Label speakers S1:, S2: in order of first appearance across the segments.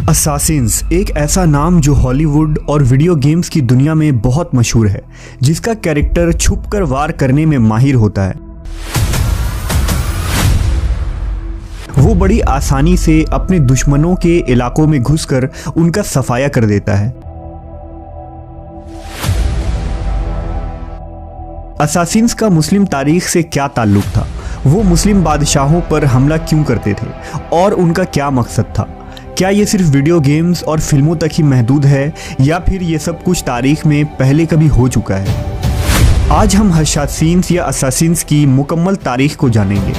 S1: Assassin's एक ऐसा नाम जो हॉलीवुड और वीडियो गेम्स की दुनिया में बहुत मशहूर है, जिसका कैरेक्टर छुपकर वार करने में माहिर होता है। वो बड़ी आसानी से अपने दुश्मनों के इलाकों में घुसकर उनका सफाया कर देता है। असासिन्स का मुस्लिम तारीख से क्या ताल्लुक था, वो मुस्लिम बादशाहों पर हमला क्यों करते थे और उनका क्या मकसद था? क्या ये सिर्फ वीडियो गेम्स और फिल्मों तक ही महदूद है या फिर ये सब कुछ तारीख में पहले कभी हो चुका है? आज हम हशासिन्स या असासिन्स की मुकम्मल तारीख को जानेंगे।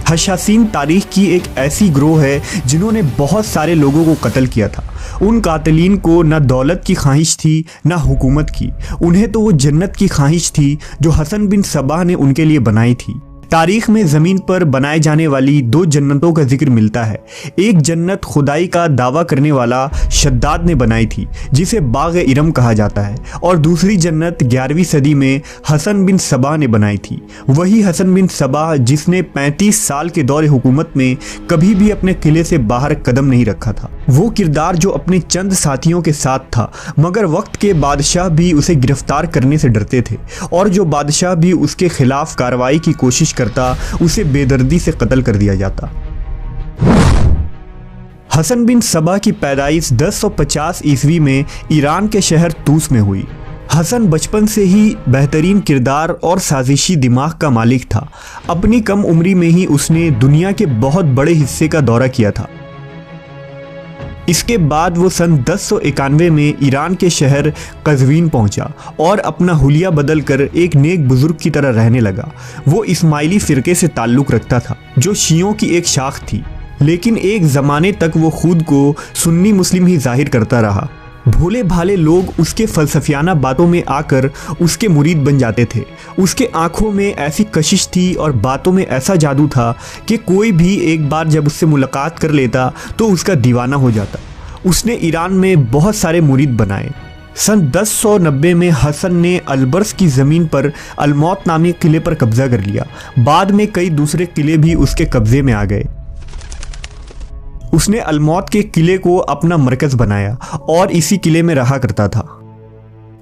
S1: हशासिन तारीख की एक ऐसी ग्रोह है जिन्होंने बहुत सारे लोगों को कत्ल किया था। उन कातिलीन को न दौलत की ख्वाहिश थी न हुकूमत की, उन्हें तो वो जन्नत की ख्वाहिश थी जो हसन बिन सबा ने उनके लिए बनाई थी। तारीख में ज़मीन पर बनाए जाने वाली दो जन्नतों का जिक्र मिलता है। एक जन्नत खुदाई का दावा करने वाला शद्दाद ने बनाई थी, जिसे बाग इरम कहा जाता है, और दूसरी जन्नत 11वीं सदी में हसन बिन सबा ने बनाई थी। वही हसन बिन सबा जिसने 35 साल के दौरे हुकूमत में कभी भी अपने किले से बाहर कदम नहीं रखा था। वो किरदार जो अपने चंद साथियों के साथ था, मगर वक्त के बादशाह भी उसे गिरफ्तार करने से डरते थे, और जो बादशाह भी उसके खिलाफ कार्रवाई की कोशिश करता उसे बेदर्दी से कत्ल कर दिया जाता। हसन बिन सबा की पैदाइश 1050 ईस्वी में ईरान के शहर तूस में हुई। हसन बचपन से ही बेहतरीन किरदार और साजिशी दिमाग का मालिक था। अपनी कम उम्री में ही उसने दुनिया के बहुत बड़े हिस्से का दौरा किया था। इसके बाद वो सन 1091 में ईरान के शहर कज़वीन पहुंचा और अपना हुलिया बदलकर एक नेक बुजुर्ग की तरह रहने लगा। वो इस्माइली फ़िरके से ताल्लुक़ रखता था, जो शियों की एक शाख थी, लेकिन एक ज़माने तक वो खुद को सुन्नी मुस्लिम ही जाहिर करता रहा। भोले भाले लोग उसके फ़लसफ़ियाना बातों में आकर उसके मुरीद बन जाते थे। उसके आंखों में ऐसी कशिश थी और बातों में ऐसा जादू था कि कोई भी एक बार जब उससे मुलाकात कर लेता तो उसका दीवाना हो जाता। उसने ईरान में बहुत सारे मुरीद बनाए। सन 1090 में हसन ने अलबर्स की ज़मीन पर अलमौत नामी किले पर कब्ज़ा कर लिया। बाद में कई दूसरे किले भी उसके कब्ज़े में आ गए। उसने अलमौत के किले को अपना मरकज़ बनाया और इसी किले में रहा करता था।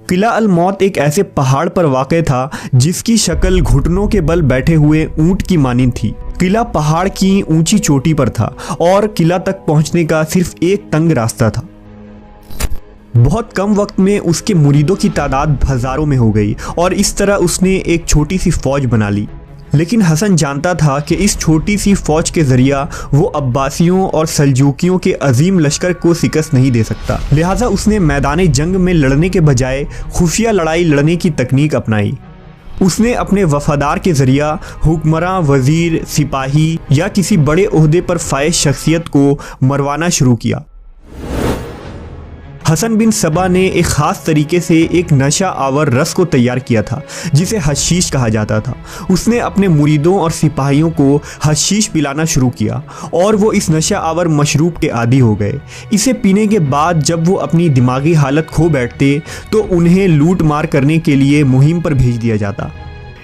S1: किला अलमौत एक ऐसे पहाड़ पर वाक़ था जिसकी शक्ल घुटनों के बल बैठे हुए ऊंट की मानिंद थी। किला पहाड़ की ऊंची चोटी पर था और किला तक पहुंचने का सिर्फ एक तंग रास्ता था। बहुत कम वक्त में उसके मुरीदों की तादाद हज़ारों में हो गई और इस तरह उसने एक छोटी सी फौज बना ली। लेकिन हसन जानता था कि इस छोटी सी फौज के ज़रिया वो अब्बासियों और सल्जूकियों के अजीम लश्कर को शिकस्त नहीं दे सकता। लिहाजा उसने मैदान जंग में लड़ने के बजाय खुफिया लड़ाई लड़ने की तकनीक अपनाई। उसने अपने वफादार के ज़रिया हुक्मरान, वज़ीर, सिपाही या किसी बड़े ओहदे पर फाइज शख्सियत को मरवाना शुरू किया। हसन बिन सबा ने एक ख़ास तरीके से एक नशा आवर रस को तैयार किया था जिसे हशीश कहा जाता था। उसने अपने मुरीदों और सिपाहियों को हशीश पिलाना शुरू किया और वो इस नशा आवर मशरूब के आदी हो गए। इसे पीने के बाद जब वो अपनी दिमागी हालत खो बैठते तो उन्हें लूट मार करने के लिए मुहिम पर भेज दिया जाता।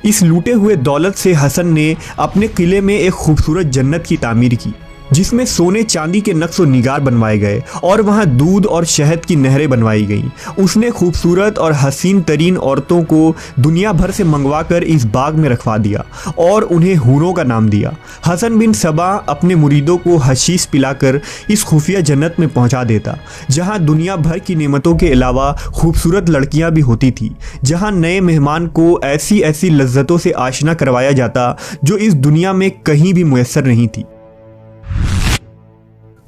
S1: इस लूटे हुए दौलत से हसन ने अपने किले में एक खूबसूरत जन्नत की तामीर की, जिसमें सोने चांदी के नक्श और निगार बनवाए गए और वहां दूध और शहद की नहरें बनवाई गईं। उसने खूबसूरत और हसीन तरीन औरतों को दुनिया भर से मंगवाकर इस बाग में रखवा दिया और उन्हें हूरों का नाम दिया। हसन बिन सबा अपने मुरीदों को हशीश पिलाकर इस खुफिया जन्नत में पहुंचा देता, जहां दुनिया भर की नेमतों के अलावा खूबसूरत लड़कियां भी होती थी, जहां नए मेहमान को ऐसी ऐसी लज्जतों से आशना करवाया जाता जो इस दुनिया में कहीं भी मुयस्सर नहीं थी।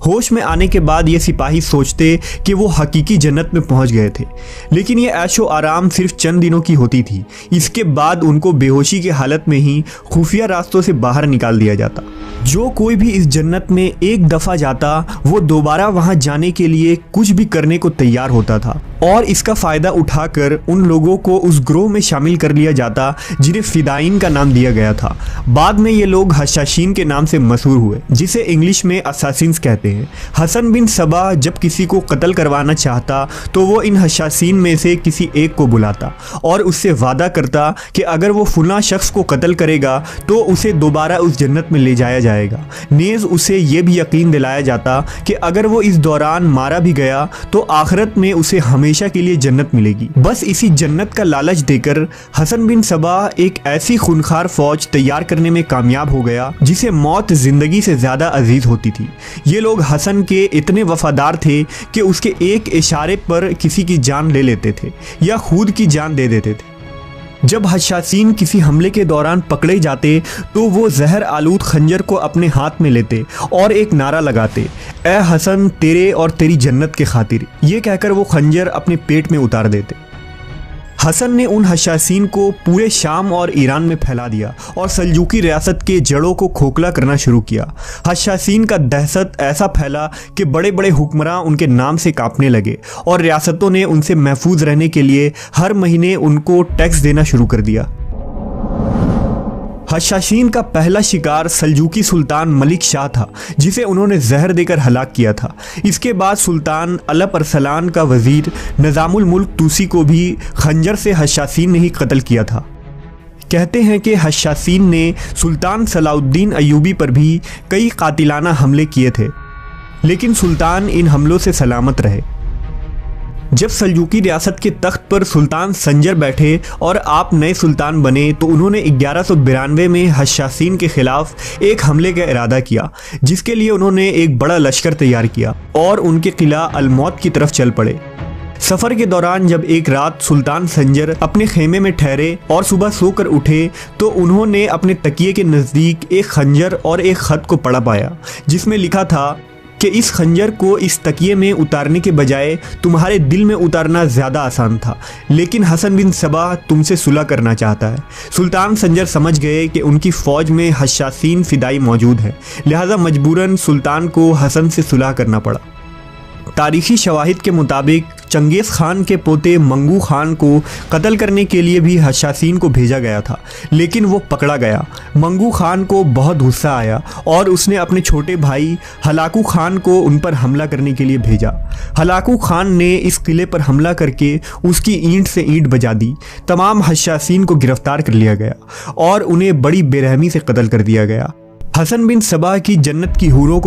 S1: होश में आने के बाद ये सिपाही सोचते कि वो हकीकी जन्नत में पहुंच गए थे, लेकिन ये ऐशो आराम सिर्फ चंद दिनों की होती थी। इसके बाद उनको बेहोशी की हालत में ही खुफिया रास्तों से बाहर निकाल दिया जाता। जो कोई भी इस जन्नत में एक दफ़ा जाता वो दोबारा वहां जाने के लिए कुछ भी करने को तैयार होता था। और इसका फ़ायदा उठाकर उन लोगों को उस ग्रोह में शामिल कर लिया जाता जिन्हें फ़िदाइन का नाम दिया गया था। बाद में ये लोग हशाशीन के नाम से मशहूर हुए, जिसे इंग्लिश में असासिन्स कहते हैं। हसन बिन सबा जब किसी को कत्ल करवाना चाहता तो वो इन हशाशीन में से किसी एक को बुलाता और उससे वादा करता कि अगर वो फुला शख्स को कत्ल करेगा तो उसे दोबारा उस जन्नत में ले जाया जाएगा। नेज़ उसे ये भी यकीन दिलाया जाता कि अगर वो इस दौरान मारा भी गया तो आखिरत में उसे हमेशा के लिए जन्नत मिलेगी। बस इसी जन्नत का लालच देकर हसन बिन सबा एक ऐसी खूनखार फौज तैयार करने में कामयाब हो गया जिसे मौत जिंदगी से ज्यादा अजीज होती थी। ये लोग हसन के इतने वफादार थे कि उसके एक इशारे पर किसी की जान ले लेते थे या खुद की जान दे देते थे। जब हशाशीन किसी हमले के दौरान पकड़े जाते तो वो जहर आलूद खंजर को अपने हाथ में लेते और एक नारा लगाते, ए हसन तेरे और तेरी जन्नत के खातिर। ये कहकर वो खंजर अपने पेट में उतार देते। हसन ने उन हशाशीन को पूरे शाम और ईरान में फैला दिया और सल्जूकी रियासत के जड़ों को खोखला करना शुरू किया। हशाशीन का दहशत ऐसा फैला कि बड़े बड़े हुक्मरान उनके नाम से कांपने लगे और रियासतों ने उनसे महफूज रहने के लिए हर महीने उनको टैक्स देना शुरू कर दिया। हशाशीन का पहला शिकार सल्जूकी सुल्तान मलिक शाह था, जिसे उन्होंने जहर देकर हलाक किया था। इसके बाद सुल्तान अलप अरसलान का वजीर निज़ामुल मुल्क तूसी को भी खंजर से हशाशीन ने ही कत्ल किया था। कहते हैं कि हशाशीन ने सुल्तान सलाउद्दीन अयूबी पर भी कई कातिलाना हमले किए थे, लेकिन सुल्तान इन हमलों से सलामत रहे। जब सल्जूकी रियासत के तख्त पर सुल्तान संजर बैठे और आप नए सुल्तान बने तो उन्होंने 1192 में हशाशीन के खिलाफ एक हमले का इरादा किया, जिसके लिए उन्होंने एक बड़ा लश्कर तैयार किया और उनके किला अलमौत की तरफ चल पड़े। सफ़र के दौरान जब एक रात सुल्तान संजर अपने खेमे में ठहरे और सुबह सोकर उठे तो उन्होंने अपने तकिए के नज़दीक एक खंजर और एक ख़त को पढ़ा पाया, जिसमें लिखा था कि इस खंजर को इस तकिए में उतारने के बजाय तुम्हारे दिल में उतारना ज़्यादा आसान था, लेकिन हसन बिन सबा तुमसे सुलह करना चाहता है। सुल्तान संजर समझ गए कि उनकी फ़ौज में हशाशीन फ़िदाई मौजूद है, लिहाजा मजबूरन सुल्तान को हसन से सुलह करना पड़ा। तारीखी शवाहिद के मुताबिक चंगेज़ खान के पोते मंगू खान को कत्ल करने के लिए भी हशाशीन को भेजा गया था, लेकिन वो पकड़ा गया। मंगू खान को बहुत गुस्सा आया और उसने अपने छोटे भाई हलाकू खान को उन पर हमला करने के लिए भेजा। हलाकू खान ने इस किले पर हमला करके उसकी ईंट से ईंट बजा दी। तमाम हशाशीन को गिरफ्तार कर लिया गया और उन्हें बड़ी बेरहमी से कत्ल कर दिया गया। हसन बिन सबा की जन्नत की हूरों को